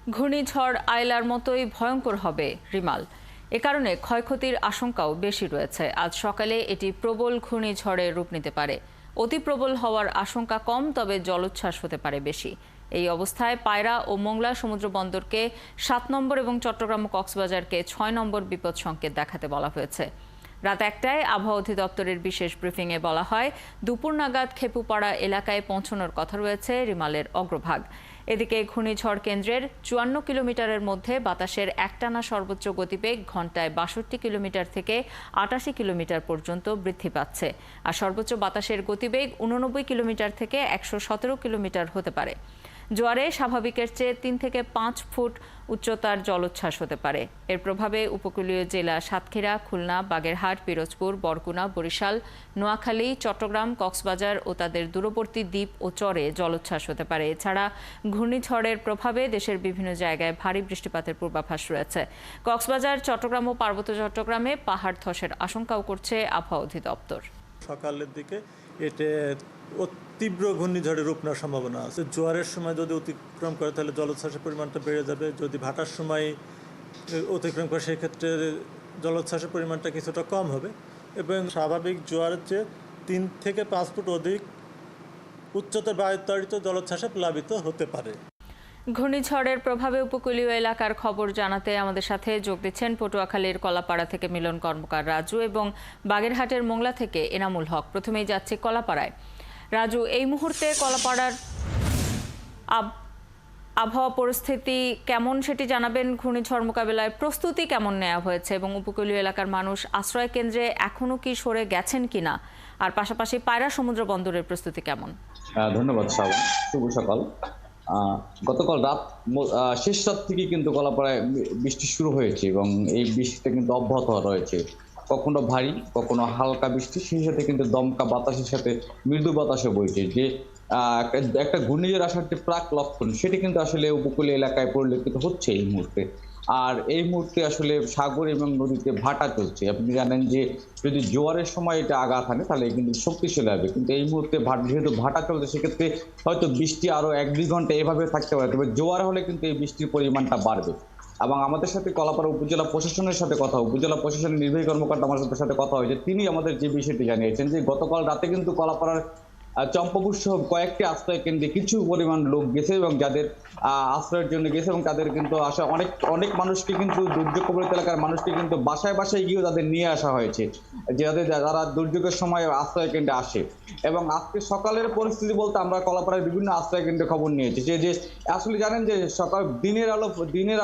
ঘূর্ণিঝড় আইলার মতোই ভয়ঙ্কর হবে রিমাল। এ কারণে ক্ষয়ক্ষতির আশঙ্কাও বেশি রয়েছে। আজ সকালে এটি প্রবল ঘূর্ণিঝড়ে রূপ নিতে পারে। অতি প্রবল হওয়ার আশঙ্কা কম, তবে জলোচ্ছ্বাস হতে পারে বেশি। এই অবস্থায় পায়রা ও মোংলা সমুদ্র বন্দরকে 7 নম্বর এবং চট্টগ্রাম ও কক্সবাজারকে 6 নম্বর বিপদ সংকেত দেখাতে বলা হয়েছে। রাত 1টায় আবহাওয়া অধিদপ্তরের বিশেষ ব্রিফিংয়ে বলা হয়, দুপুর নাগাদ খেপুপাড়া এলাকায় পৌঁছানোর কথা রয়েছে রিমালের অগ্রভাগ। এদিকে ঘূর্ণিঝড় কেন্দ্রের 54 কিলোমিটারের মধ্যে বাতাসের একটানা সর্বোচ্চ গতিবেগ ঘন্টায় 62 কিলোমিটার থেকে 88 কিলোমিটার পর্যন্ত বৃদ্ধি পাচ্ছে, আর সর্বোচ্চ বাতাসের গতিবেগ 89 কিলোমিটার থেকে 117 কিলোমিটার হতে পারে। জোয়ারে স্বাভাবিকের চেয়ে 3 থেকে 5 ফুট উচ্চতার জলোচ্ছ্বাস হতে পারে। এর প্রভাবে উপকূলীয় জেলা সাতক্ষীরা, খুলনা, বাগেরহাট, পিরোজপুর, বরগুনা, বরিশাল, নোয়াখালী, চট্টগ্রাম, কক্সবাজার ও তাদের দূরবর্তী দ্বীপ ও চরে জলোচ্ছ্বাস হতে পারে। এছাড়া ঘূর্ণিঝড়ের প্রভাবে দেশের বিভিন্ন জায়গায় ভারী বৃষ্টিপাতের পূর্বাভাস রয়েছে। কক্সবাজার, চট্টগ্রাম ও পার্বত্য চট্টগ্রামে পাহাড় ধসের আশঙ্কাও করছে আবহাওয়া অধিদপ্তর। সকালের দিকে এটা তীব্র ঘূর্ণিঝড়ের রূপ নেওয়ার সম্ভাবনা আছে। জোয়ারের সময় যদি অতিক্রম করে তাহলে জলোচ্ছ্বাসের পরিমাণটা বেড়ে যাবে। যদি ভাটার সময় অতিক্রম করে সেক্ষেত্রে জলোচ্ছ্বাসের পরিমাণটা কিছুটা কম হবে এবং স্বাভাবিক জোয়ারের চেয়ে 3 থেকে 5 ফুট অধিক উচ্চতার বায়ুতাড়িত জলোচ্ছ্বাসে প্লাবিত হতে পারে। ঘূর্ণিঝড়ের প্রভাবে উপকূলীয় এলাকার খবর জানাতে আমাদের সাথে যোগ দিচ্ছেন পটুয়াখালীর কলাপাড়া থেকে মিলন কর্মকার রাজু এবং বাগেরহাটের মোংলা থেকে এনামুল হক। প্রথমেই যাচ্ছে কলাপাড়ায়। রাজু, এই মুহূর্তে কলাপাড়ার আবহাওয়া পরিস্থিতি কেমন সেটি জানাবেন। ঘূর্ণিঝড় মোকাবেলায় প্রস্তুতি কেমন নেওয়া হয়েছে এবং উপকূলীয় এলাকার মানুষ আশ্রয় কেন্দ্রে এখনো কি সরে গেছেন কিনা, আর পাশাপাশি পায়রা সমুদ্র বন্দরের প্রস্তুতি কেমন? ধন্যবাদ শ্রাবণ, শুভ সকাল। গতকাল রাত শেষ রাত থেকে কিন্তু কলাপাড়ায় বৃষ্টি শুরু হয়েছে এবং এই বৃষ্টিটা কিন্তু অব্যাহত রয়েছে। কখনো ভারী, কখনো হালকা বৃষ্টি, সেই সাথে কিন্তু দমকা বাতাসের সাথে মৃদু বাতাসও বইছে। যে একটা ঘূর্ণিঝড় আসার যে প্রাক লক্ষণ, সেটি কিন্তু আসলে উপকূলীয় এলাকায় পরিলক্ষিত হচ্ছে এই মুহূর্তে। আর এই মুহূর্তে আসলে সাগর এবং নদীতে ভাটা চলছে। আপনি জানেন যে যদি জোয়ারের সময় এটা আঘাত আনে তাহলে কিন্তু শক্তিশালী হবে, কিন্তু এই মুহূর্তে যেহেতু ভাটা চলছে সেক্ষেত্রে হয়তো বৃষ্টি আরো 1-2 ঘন্টা এভাবে থাকতে পারে, তবে জোয়ার হলে কিন্তু এই বৃষ্টির পরিমাণটা বাড়বে। এবং আমাদের সাথে কলাপাড়া উপজেলা প্রশাসনের সাথে উপজেলা প্রশাসনের নির্বাহী কর্মকর্তা আমার সাথে কথা হয়েছে। তিনি আমাদের যে বিষয়টি জানিয়েছেন যে গতকাল রাতে কিন্তু কলাপাড়ার চম্পাপুর সহ কয়েকটি আশ্রয় কেন্দ্রে কিছু পরিমাণ লোক গেছে এবং যাদের আশ্রয়ের জন্য গেছে এবং তাদের কিন্তু আসা অনেক মানুষকে কিন্তু দুর্যোগ কবলিত এলাকার মানুষকে কিন্তু বাসায় বাসায় গিয়েও তাদের নিয়ে আসা হয়েছে, যারা দুর্যোগের সময় আশ্রয় কেন্দ্রে আসে। এবং আজকে সকালের পরিস্থিতি বলতে আমরা কলাপাড়ার বিভিন্ন আশ্রয় কেন্দ্রে খবর নিয়েছি যে আসলে জানেন যে সকাল দিনের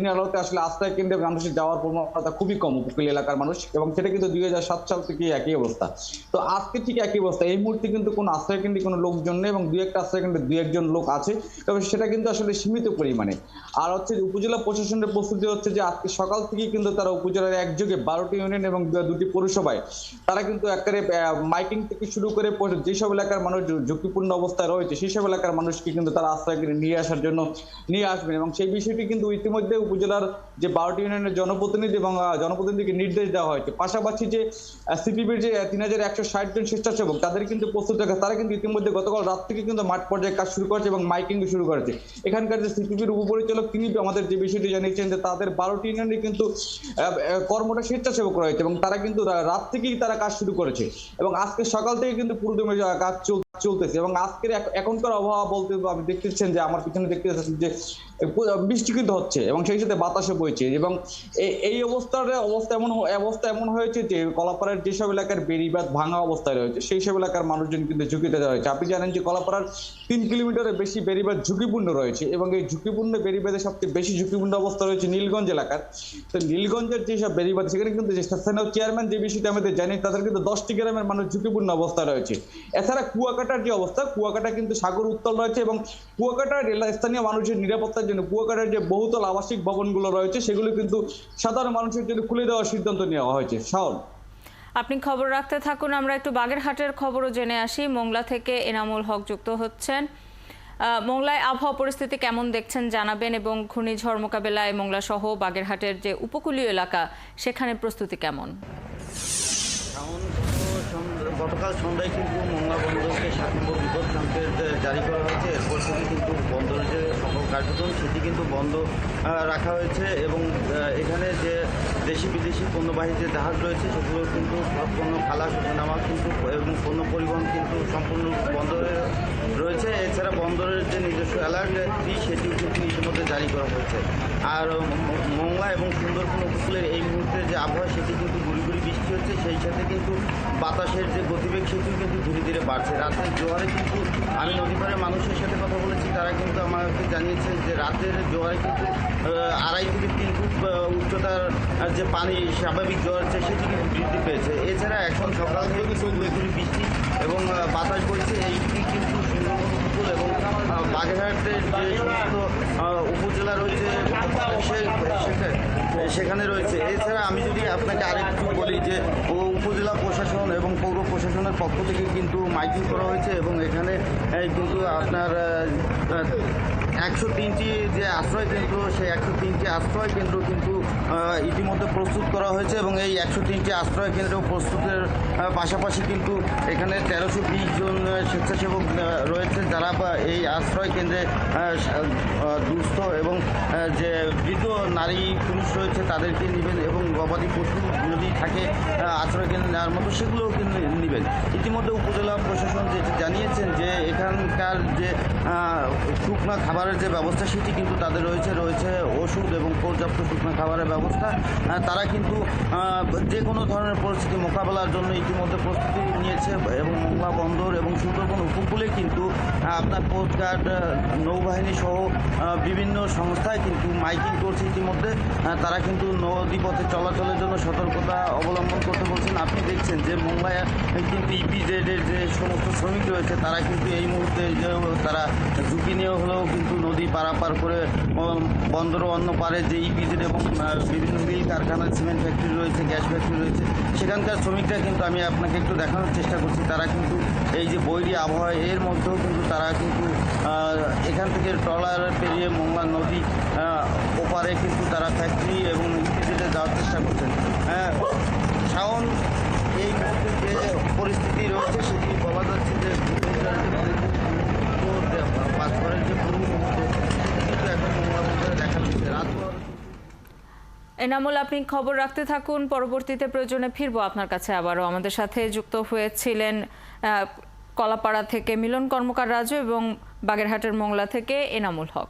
আলোতে আসলে আশ্রয় কেন্দ্রে মানুষের যাওয়ার প্রবণতা খুবই কম উপকূলীয় এলাকার মানুষ, এবং সেটা কিন্তু 2007 সাল থেকে একই অবস্থা। তো আজকে ঠিক একই অবস্থা। এই মুহূর্তে কিন্তু কোনো আশ্রয় কেন্দ্রে কোনো লোকজন নেই এবং 2-1টা আশ্রয় কেন্দ্রে 2-1জন লোক আছে, তবে সেটা কিন্তু আসলে সীমিত পরিমাণে। আর হচ্ছে উপজেলা প্রশাসনের প্রস্তুতি হচ্ছে যে আজকে সকাল থেকেই কিন্তু তারা উপজেলার একযোগে 12টি ইউনিয়ন এবং 2টি পৌরসভায় তারা কিন্তু একেবারে মাইকিং থেকে শুরু করে যেসব এলাকার মানুষ ঝুঁকিপূর্ণ অবস্থায় রয়েছে সেই সব এলাকার মানুষকে কিন্তু তারা আশ্রয় কেন্দ্রে নিয়ে আসার জন্য নিয়ে আসবেন। এবং সেই বিষয়টি কিন্তু ইতিমধ্যে উপজেলার যে 12টি ইউনিয়নের জনপ্রতিনিধি এবং জনপ্রতিনিধিকে নির্দেশ দেওয়া হয়েছে। পাশাপাশি যে সিপিবির যে 3160 জন স্বেচ্ছাসেবক তাদের কিন্তু প্রস্তুত রাখা, তারা কিন্তু ইতিমধ্যে গতকাল রাত থেকে কিন্তু মাঠ পর্যায়ে কাজ শুরু করেছে এবং মাইকিং শুরু করেছে। এখানকার যে সিপিবির উপপরিচালক তিনি আমাদের যে বিষয়টি জানিয়েছেন যে তাদের 12টি ইউনিয়নে কিন্তু কর্মটা স্বেচ্ছাসেবক রয়েছে এবং তারা কিন্তু রাত থেকেই তারা কাজ শুরু করেছে এবং আজকে সকাল থেকে কিন্তু পুরোদমে কাজ চলতেছে। এবং আজকের এখনকার আবহাওয়া বলতে আপনি দেখতেছেন যে আমার পিছনে দেখতে পাচ্ছেন যে বৃষ্টি কিন্তু হচ্ছে এবং সেই সাথে বাতাসও বইছে। এবং এই অবস্থা এমন হয়েছে যে কলাপাড়ার যেসব এলাকার বেড়িবাঁধ ভাঙা অবস্থায় রয়েছে সেই সব এলাকার মানুষজন কিন্তু ঝুঁকিতে রয়েছে। আপনি জানেন যে কলাপাড়ার 3 কিলোমিটারের বেশি বেড়িবাঁধ ঝুঁকিপূর্ণ রয়েছে এবং এই ঝুঁকিপূর্ণ বেড়িবাঁধের সবচেয়ে বেশি ঝুঁকিপূর্ণ অবস্থা রয়েছে নীলগঞ্জ এলাকার। তো নীলগঞ্জের যেসব বেড়িবাঁধ সেখানে কিন্তু স্থানীয় চেয়ারম্যান যে বিষয়টি আমাদের জানি তাদের কিন্তু 10টি গ্রামের মানুষ ঝুঁকিপূর্ণ অবস্থা রয়েছে। এছাড়া কুয়াকাটার যে অবস্থা, কুয়াকাটা কিন্তু সাগর উত্তল রয়েছে এবং কুয়াকাটার স্থানীয় মানুষের নিরাপত্তার জন্য কুয়াকাটার যে বহুতল আবাসিক ভবনগুলো রয়েছে সেগুলো কিন্তু সাধারণ মানুষের জন্য খুলে দেওয়ার সিদ্ধান্ত নেওয়া হয়েছে। শাওন, আপনি খবর রাখতে থাকুন। আমরা একটু বাগেরহাটের খবরও জেনে আসি। মোংলা থেকে এনামুল হক যুক্ত হচ্ছেন। মোংলায় আবহাওয়া পরিস্থিতি কেমন দেখছেন জানাবেন এবং ঘূর্ণিঝড় মোকাবেলায় মোংলা সহ বাগেরহাটের যে উপকূলীয় এলাকা সেখানে প্রস্তুতি কেমন? গতকাল সন্ধ্যায় কিন্তু মোংলা বন্দরকে 7 নম্বর বিপদ সংকেত জারি করা হয়েছে। এরপর থেকে কিন্তু বন্দরের যে সকল কার্যক্রম সেটি কিন্তু বন্ধ রাখা হয়েছে এবং এখানে যে দেশি বিদেশি পণ্যবাহী যে জাহাজ রয়েছে সেগুলো কিন্তু সব পণ্য খালাস ওঠানামা কিন্তু এবং পণ্য পরিবহন কিন্তু সম্পূর্ণ বন্দরে রয়েছে। এছাড়া বন্দরের যে নিজস্ব অ্যালার্ট সেটিও কিন্তু ইতিমধ্যে জারি করা হয়েছে। আর মোংলা এবং সুন্দরবন উপকূলের এই মুহূর্তে যে আবহাওয়া সেটি কিন্তু গুড়ি বৃষ্টি হচ্ছে, সেই সাথে কিন্তু বাতাসের যে গতিবেগ সেটিও কিন্তু ধীরে ধীরে বাড়ছে। রাতের জোয়ারে কিন্তু আমি নদী পাড়ের মানুষের সাথে কথা বলেছি, তারা কিন্তু আমাকে জানিয়েছেন যে রাতের জোয়ারে কিন্তু 2.5 থেকে 3 ফুট উচ্চতার যে পানি স্বাভাবিক জোয়ার আছে সেটি কিন্তু বৃদ্ধি পেয়েছে। এছাড়া এখন সকাল থেকে কিন্তু গুড়ি বৃষ্টি এবং বাতাস বইছে। এইটি কিন্তু সুন্দরবন উপকূল এবং বাগেরহাটের যে সমস্ত উপজেলা রয়েছে সেখানে রয়েছে। এছাড়া আমি যদি আপনাকে আরেকটু বলি যে উপজেলা প্রশাসন এবং পৌর প্রশাসনের পক্ষ থেকে কিন্তু মাইকিং করা হয়েছে এবং এখানে কিন্তু আপনার 103টি যে আশ্রয় কেন্দ্র, সেই 103টি আশ্রয় কেন্দ্র কিন্তু ইতিমধ্যে প্রস্তুত করা হয়েছে এবং এই 103টি আশ্রয় কেন্দ্র প্রস্তুতের পাশাপাশি কিন্তু এখানে 1320 জন স্বেচ্ছাসেবক রয়েছে, যারা এই আশ্রয় কেন্দ্রে দুস্থ এবং যে বৃদ্ধ নারী পুরুষ রয়েছে তাদেরকে নেবেন এবং গবাদি পশু যদি থাকে আশ্রয় কেন্দ্রে নেওয়ার মতো সেগুলোও কিন্তু নেবেন। ইতিমধ্যে উপজেলা প্রশাসন যেটি জানিয়েছেন যে এখানকার যে শুকনো খাবারের যে ব্যবস্থা সেটি কিন্তু তাদের রয়েছে ওষুধ এবং পর্যাপ্ত শুকনো খাবারের ব্যবস্থা। তারা কিন্তু যে কোনো ধরনের পরিস্থিতি মোকাবেলার জন্য ইতিমধ্যে প্রস্তুতি নিয়েছে এবং মোংলা বন্দর এবং সুন্দরবন উপকূলে কিন্তু আপনার কোস্টগার্ড, নৌবাহিনী সহ বিভিন্ন সংস্থায় কিন্তু মাইকিং করছে ইতিমধ্যে। তারা কিন্তু নদীপথে চলাচলের জন্য সতর্কতা অবলম্বন করতে বলছেন। আপনি দেখছেন যে মোংলায় কিন্তু ইপিজেডের যে সমস্ত শ্রমিক রয়েছে তারা কিন্তু এই মুহূর্তে তারা ঝুঁকি নিয়ে হলেও কিন্তু নদী পারাপার করে বন্দর অন্য পারে যে ইপিজেড এবং বিভিন্ন মিল কারখানা, সিমেন্ট ফ্যাক্টরি রয়েছে, গ্যাস ফ্যাক্টরি রয়েছে, সেখানকার শ্রমিকরা কিন্তু আমি আপনাকে একটু দেখানোর চেষ্টা করছি। তারা কিন্তু এই যে বৈরী আবহাওয়া এর মধ্যেও কিন্তু তারা কিন্তু এখান থেকে ট্রলার পেরিয়ে মোংলা নদী ওপারে কিন্তু তারা ফ্যাক্টরি এবং ইপিজেডে যাওয়ার চেষ্টা করছেন। শাওন, এই মুহূর্তে যে পরিস্থিতি রয়েছে সেটি বলা যাচ্ছে যে পাঁচঘরের যে পুরো মুহূর্ত কিন্তু এখন মোংলা বন্দরে দেখা যাচ্ছে। রাত এনামুল, আপনি খবর রাখতে থাকুন, পরবর্তীতে প্রয়োজনে ফিরবো আপনার কাছে আবারও। আমাদের সাথে যুক্ত হয়েছিলেন কলাপাড়া থেকে মিলন কর্মকার রাজু এবং বাগেরহাটের মোংলা থেকে এনামুল হক।